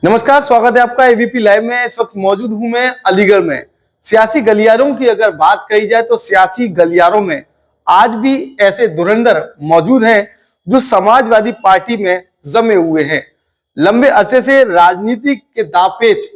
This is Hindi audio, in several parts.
नमस्कार, स्वागत है आपका एबीपी लाइव में। इस वक्त मौजूद हूं मैं अलीगढ़ में। सियासी गलियारों की अगर बात कही जाए तो सियासी गलियारों में आज भी ऐसे धुरंधर मौजूद हैं जो समाजवादी पार्टी में जमे हुए हैं। लंबे अरसे से राजनीति के दांवपेच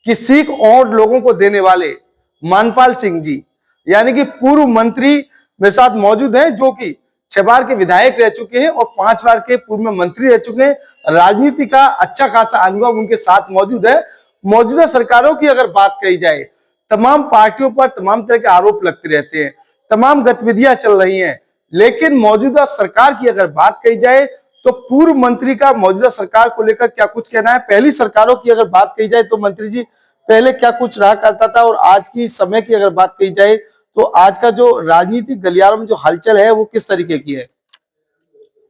की सीख और लोगों को देने वाले मानपाल सिंह जी यानी कि पूर्व मंत्री मेरे साथ मौजूद हैं, जो कि 6 बार के विधायक रह चुके हैं और 5 बार के पूर्व में मंत्री रह चुके हैं। राजनीति का अच्छा खासा अनुभव उनके साथ मौजूद है। मौजूदा सरकारों की अगर बात कही जाए, तमाम पार्टियों पर तमाम तरह के आरोप लगते रहते हैं, तमाम गतिविधियां चल रही हैं, लेकिन मौजूदा सरकार की अगर बात कही जाए तो पूर्व मंत्री का मौजूदा सरकार को लेकर क्या कुछ कहना है। पहली सरकारों की अगर बात कही जाए तो मंत्री जी पहले क्या कुछ रहा करता था, और आज की समय की अगर बात कही जाए तो आज का जो राजनीतिक गलियारों में जो हलचल है वो किस तरीके की है?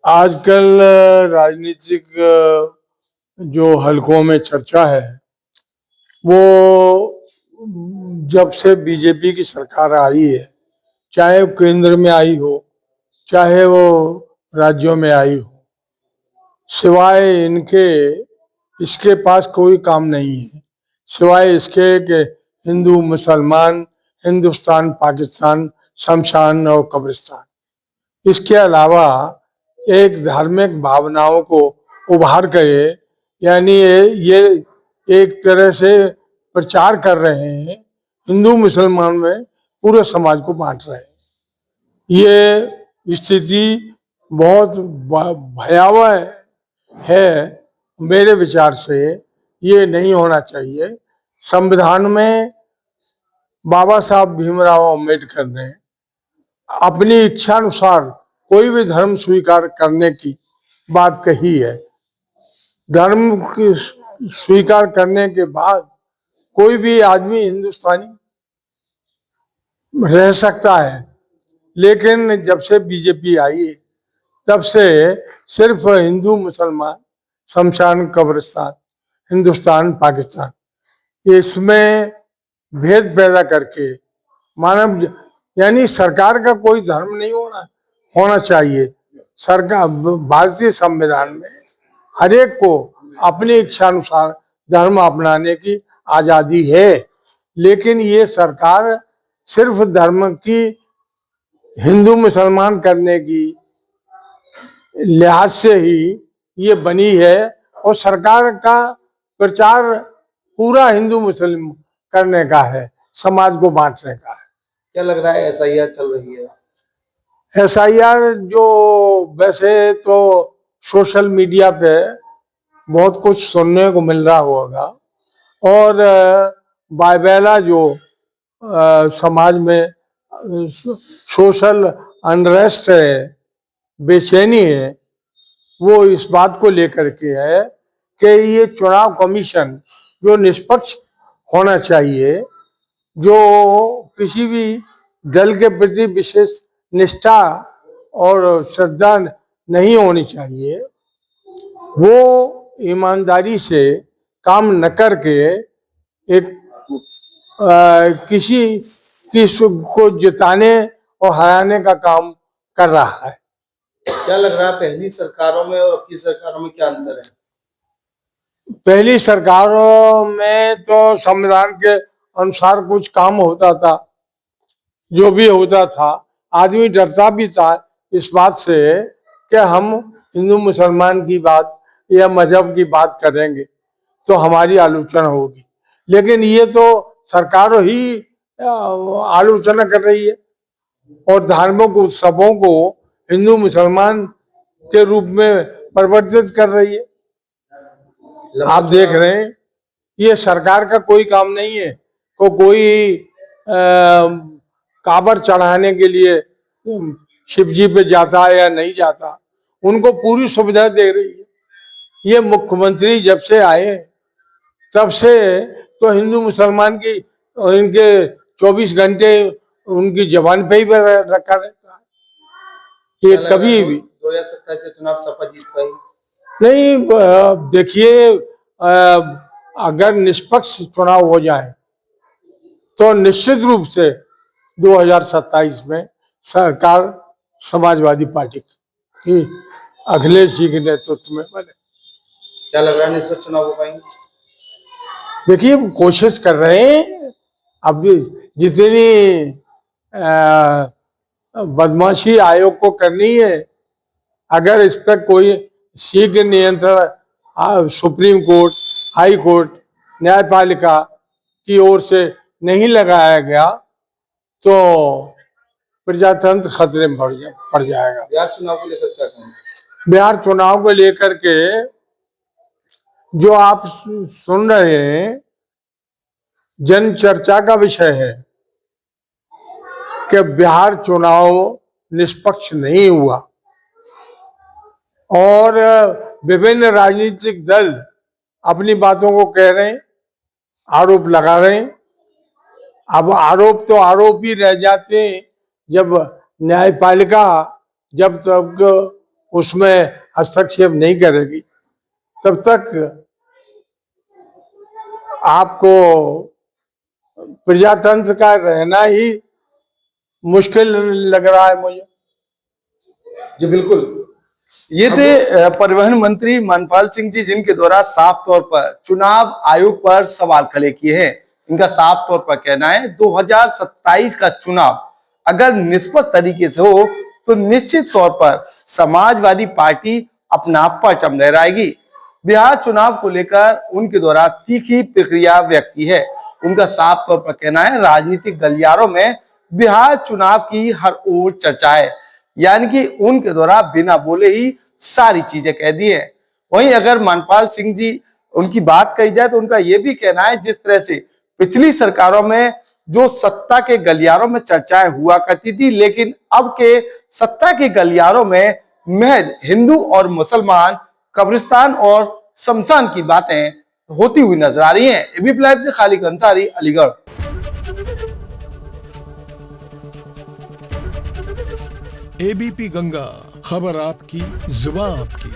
आजकल राजनीतिक जो हलकों में चर्चा है वो जब से बीजेपी की सरकार आई है, चाहे वो केंद्र में आई हो चाहे वो राज्यों में आई हो, सिवाय इनके इसके पास कोई काम नहीं है, सिवाय इसके कि हिंदू मुसलमान, हिंदुस्तान पाकिस्तान, शमशान और कब्रिस्तान। इसके अलावा एक धार्मिक भावनाओं को उभार करे, यानी ये एक तरह से प्रचार कर रहे हैं, हिंदू मुसलमान में पूरे समाज को बांट रहे हैं। ये स्थिति बहुत भयावह है। मेरे विचार से ये नहीं होना चाहिए। संविधान में बाबा साहब भीमराव अम्बेडकर ने अपनी इच्छा अनुसार कोई भी धर्म स्वीकार करने की बात कही है। धर्म की स्वीकार करने के बाद कोई भी आदमी हिंदुस्तानी रह सकता है, लेकिन जब से बीजेपी आई है तब से सिर्फ हिंदू मुसलमान, शमशान कब्रिस्तान, हिंदुस्तान पाकिस्तान, इसमें भेद पैदा करके मानव यानी सरकार का कोई धर्म नहीं होना चाहिए। सरकार, भारतीय संविधान में हर एक को अपनी इच्छा अनुसार धर्म अपनाने की आजादी है, लेकिन ये सरकार सिर्फ धर्म की हिंदू मुसलमान करने की लिहाज से ही ये बनी है, और सरकार का प्रचार पूरा हिंदू मुस्लिम करने का है, समाज को बांटने का है। क्या लग रहा है एसआईआर चल रही है? एसआईआर जो वैसे तो सोशल मीडिया पे बहुत कुछ सुनने को मिल रहा होगा, और बायबैला जो समाज में सोशल अनरेस्ट है, बेचैनी है, वो इस बात को लेकर के है कि ये चुनाव कमीशन जो निष्पक्ष होना चाहिए, जो किसी भी दल के प्रति विशेष निष्ठा और श्रद्धा नहीं होनी चाहिए, वो ईमानदारी से काम न करके एक किसी को जिताने और हराने का काम कर रहा है। क्या लग रहा है पहली सरकारों में और अब की सरकारों में क्या अंतर है? पहली सरकारों में तो संविधान के अनुसार कुछ काम होता था, जो भी होता था आदमी डरता भी था इस बात से कि हम हिंदू मुसलमान की बात या मजहब की बात करेंगे तो हमारी आलोचना होगी, लेकिन ये तो सरकार ही आलोचना कर रही है और धार्मिक उत्सवों को हिंदू मुसलमान के रूप में परिवर्तित कर रही है। आप देख रहे हैं ये सरकार का कोई काम नहीं है। कोई काबर चढ़ाने के लिए शिव जी पे जाता है या नहीं जाता, उनको पूरी सुविधा दे रही है। ये मुख्यमंत्री जब से आए तब से तो हिंदू मुसलमान की इनके 24 घंटे उनकी जबान पे ही रखा रहता है। ये कभी भी 2027 के चुनाव सपा जीत पाएगी? नहीं। देखिए, अगर निष्पक्ष चुनाव हो जाए तो निश्चित रूप से 2027 में सरकार समाजवादी पार्टी की अखिलेश जी के नेतृत्व में बने। क्या लग रहा है निष्पक्ष चुनाव हो पाएंगे? देखिए कोशिश कर रहे हैं। अब जितनी बदमाशी आयोग को करनी है, अगर इस पर कोई शीघ्र नियंत्रण सुप्रीम कोर्ट, हाई कोर्ट, न्यायपालिका की ओर से नहीं लगाया गया तो प्रजातंत्र खतरे में पड़ जाएगा। बिहार चुनाव को लेकर क्या कहेंगे? बिहार चुनाव को लेकर के जो आप सुन रहे हैं, जन चर्चा का विषय है कि बिहार चुनाव निष्पक्ष नहीं हुआ और विभिन्न राजनीतिक दल अपनी बातों को कह रहे हैं, आरोप लगा रहे हैं। अब आरोप तो आरोप ही रह जाते हैं जब न्यायपालिका जब तक उसमें हस्तक्षेप नहीं करेगी तब तक आपको प्रजातंत्र का रहना ही मुश्किल लग रहा है मुझे। जी बिल्कुल, ये थे परिवहन मंत्री मनपाल सिंह जी, जिनके द्वारा साफ तौर पर चुनाव आयोग पर सवाल खड़े किए हैं। इनका साफ तौर पर कहना है 2027 का चुनाव अगर निष्पक्ष तरीके से हो तो निश्चित तौर पर समाजवादी पार्टी अपना परचम लहराएगी। बिहार चुनाव को लेकर उनके द्वारा तीखी प्रक्रिया व्यक्त की है। उनका साफ तौर पर कहना है राजनीतिक गलियारों में बिहार चुनाव की हर ओर चर्चा है, यानी कि उनके द्वारा बिना बोले ही सारी चीजें कह दी है। वहीं अगर मनपाल सिंह जी उनकी बात कही जाए तो उनका यह भी कहना है जिस तरह से पिछली सरकारों में जो सत्ता के गलियारों में चर्चाएं हुआ करती थी, लेकिन अब के सत्ता के गलियारों में महज हिंदू और मुसलमान, कब्रिस्तान और शमशान की बातें होती हुई नजर आ रही हैं। एबीपी लाइव से खालिद अंसारी, अलीगढ़। एबीपी गंगा, खबर आपकी, जुबान आपकी।